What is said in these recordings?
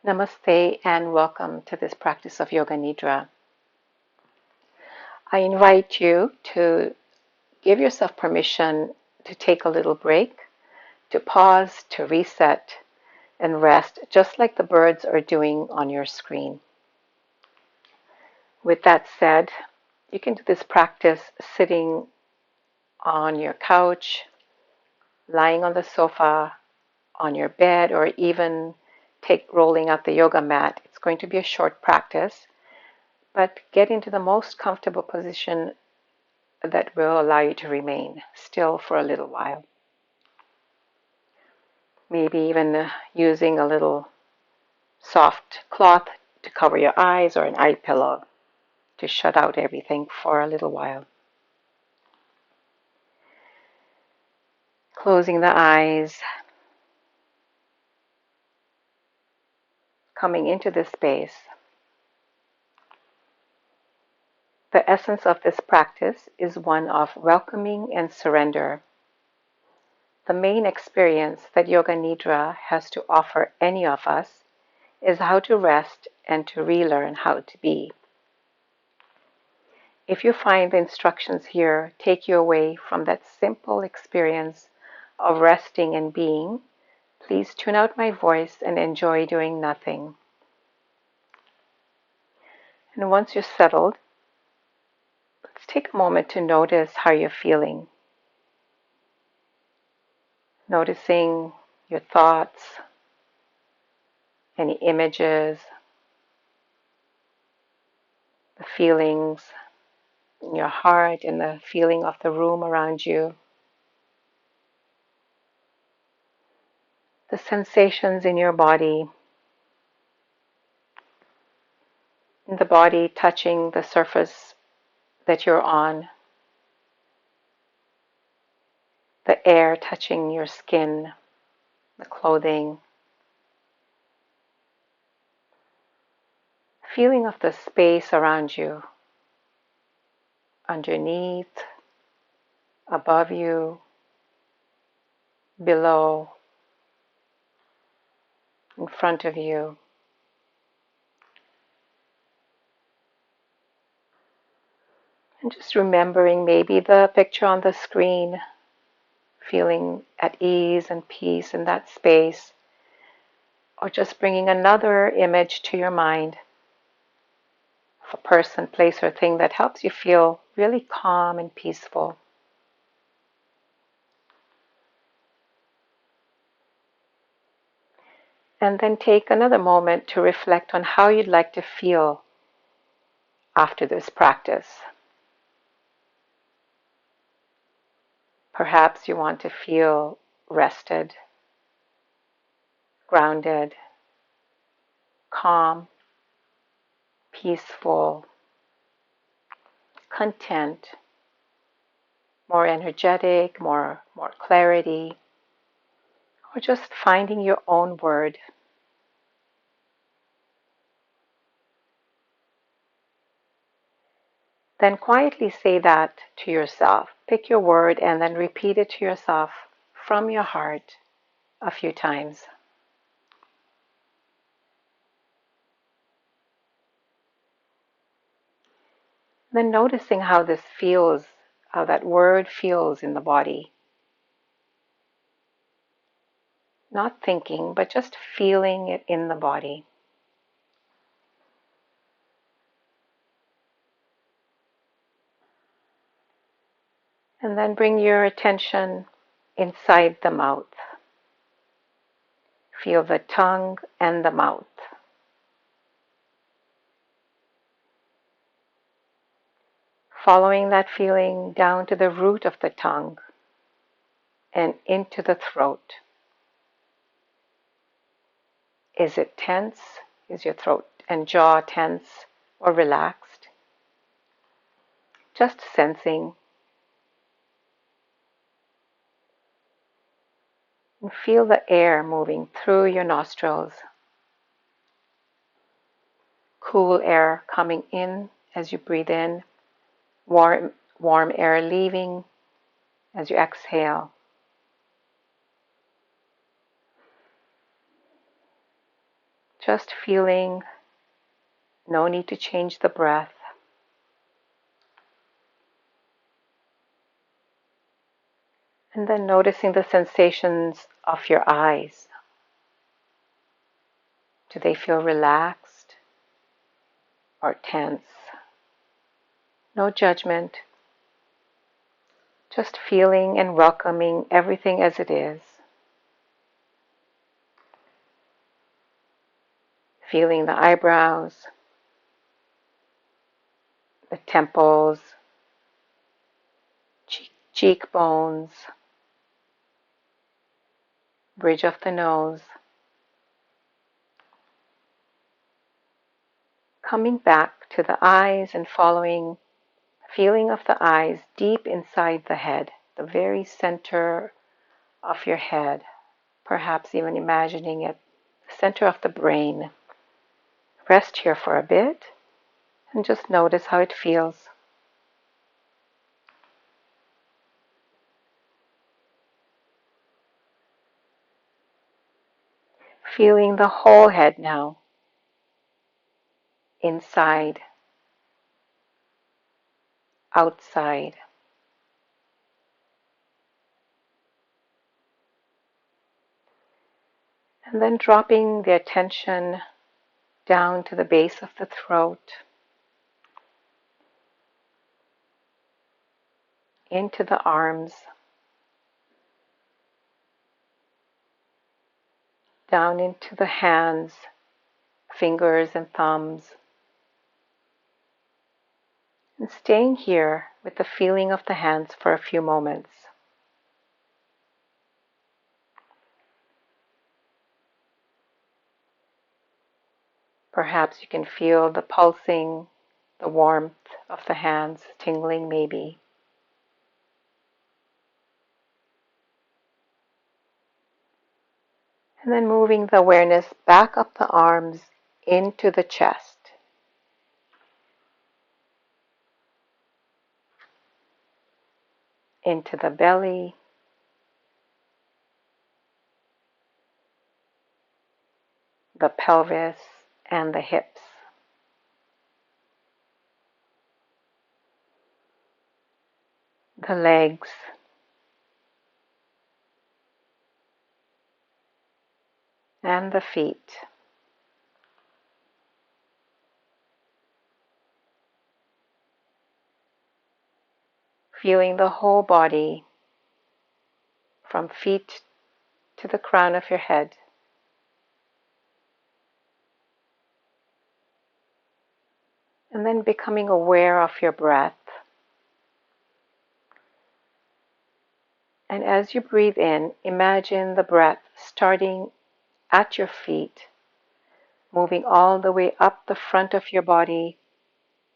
Namaste and welcome to this practice of Yoga Nidra. I invite you to give yourself permission to take a little break, to pause, to reset, and rest, just like the birds are doing on your screen. With that said, you can do this practice sitting on your couch, lying on the sofa, on your bed, or even rolling out the yoga mat. It's going to be a short practice, but get into the most comfortable position that will allow you to remain still for a little while. Maybe even using a little soft cloth to cover your eyes or an eye pillow to shut out everything for a little while. Closing the eyes, coming into this space. The essence of this practice is one of welcoming and surrender. The main experience that Yoga Nidra has to offer any of us is how to rest and to relearn how to be. If you find the instructions here take you away from that simple experience of resting and being, please tune out my voice and enjoy doing nothing. And once you're settled, let's take a moment to notice how you're feeling. Noticing your thoughts, any images, the feelings in your heart and the feeling of the room around you. The sensations in your body, in the body touching the surface that you're on, the air touching your skin, the clothing, feeling of the space around you, underneath, above you, below, in front of you. And just remembering maybe the picture on the screen, feeling at ease and peace in that space, or just bringing another image to your mind of a person, place, or thing that helps you feel really calm and peaceful. And then take another moment to reflect on how you'd like to feel after this practice. Perhaps you want to feel rested, grounded, calm, peaceful, content, more energetic, more clarity, or just finding your own word. Then quietly say that to yourself. Pick your word and then repeat it to yourself from your heart a few times. Then noticing how this feels, how that word feels in the body. Not thinking, but just feeling it in the body. And then bring your attention inside the mouth. Feel the tongue and the mouth. Following that feeling down to the root of the tongue and into the throat. Is it tense? Is your throat and jaw tense or relaxed? Just sensing. And feel the air moving through your nostrils. Cool air coming in as you breathe in. Warm air leaving as you exhale. Just feeling, no need to change the breath. And then noticing the sensations of your eyes. Do they feel relaxed or tense? No judgment. Just feeling and welcoming everything as it is. Feeling the eyebrows, the temples, cheekbones, bridge of the nose. Coming back to the eyes and following feeling of the eyes deep inside the head, the very center of your head, perhaps even imagining it, the center of the brain. Rest here for a bit and just notice how it feels. Feeling the whole head now, inside, outside. And then dropping the attention down to the base of the throat, into the arms, down into the hands, fingers and thumbs. And staying here with the feeling of the hands for a few moments. Perhaps you can feel the pulsing, the warmth of the hands, tingling maybe. And then moving the awareness back up the arms into the chest. Into the belly. The pelvis and the hips. The legs. And the feet. Feeling the whole body from feet to the crown of your head. And then becoming aware of your breath. And as you breathe in, imagine the breath starting at your feet, moving all the way up the front of your body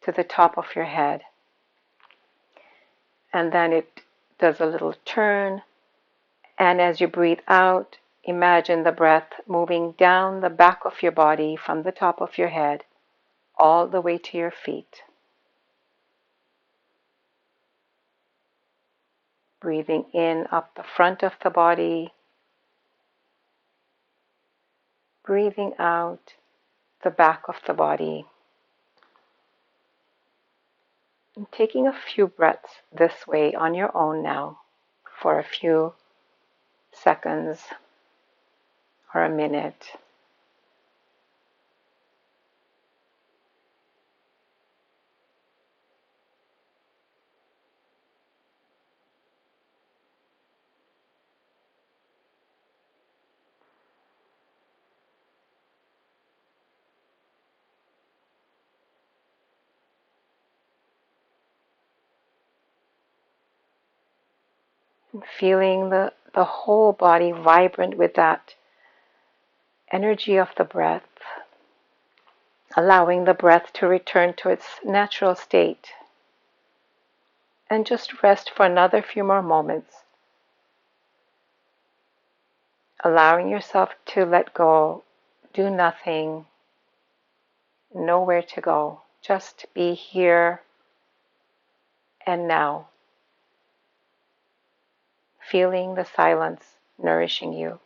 to the top of your head. And then it does a little turn. And as you breathe out, imagine the breath moving down the back of your body from the top of your head all the way to your feet. Breathing in up the front of the body. Breathing out the back of the body. And taking a few breaths this way on your own now for a few seconds or a minute. And feeling the whole body vibrant with that energy of the breath, allowing the breath to return to its natural state. And just rest for another few more moments, allowing yourself to let go, do nothing, nowhere to go, just be here and now, feeling the silence nourishing you.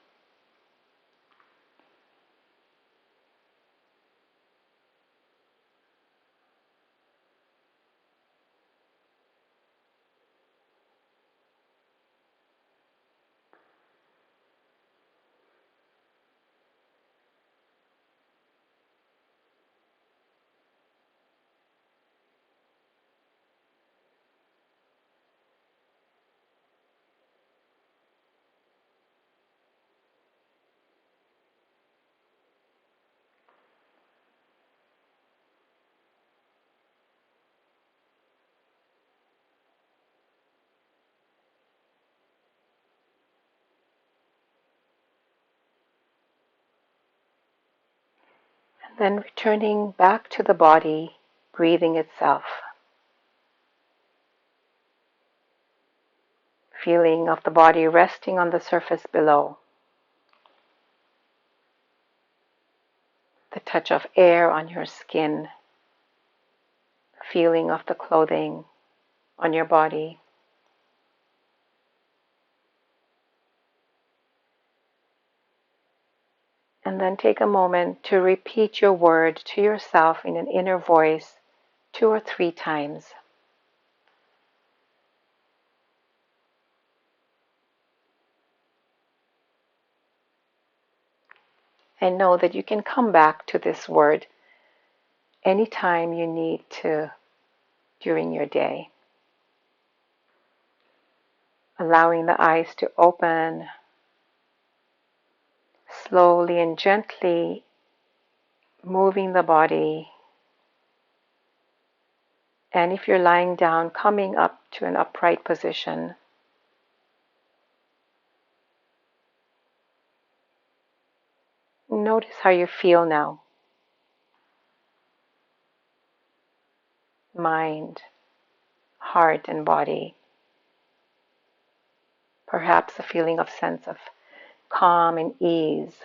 Then returning back to the body, breathing itself. Feeling of the body resting on the surface below. The touch of air on your skin. Feeling of the clothing on your body. And then take a moment to repeat your word to yourself in an inner voice 2 or 3 times. And know that you can come back to this word anytime you need to during your day. Allowing the eyes to open, slowly and gently moving the body. And if you're lying down, coming up to an upright position. Notice how you feel now. Mind, heart, and body. Perhaps a feeling of sense of calm and ease.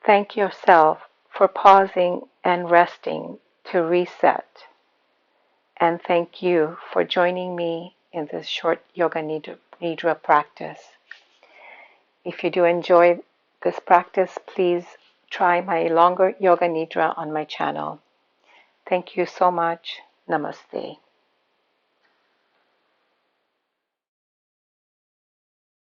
Thank yourself for pausing and resting to reset. And thank you for joining me in this short Yoga Nidra practice. If you do enjoy this practice, please try my longer Yoga Nidra on my channel. Thank you so much. Namaste.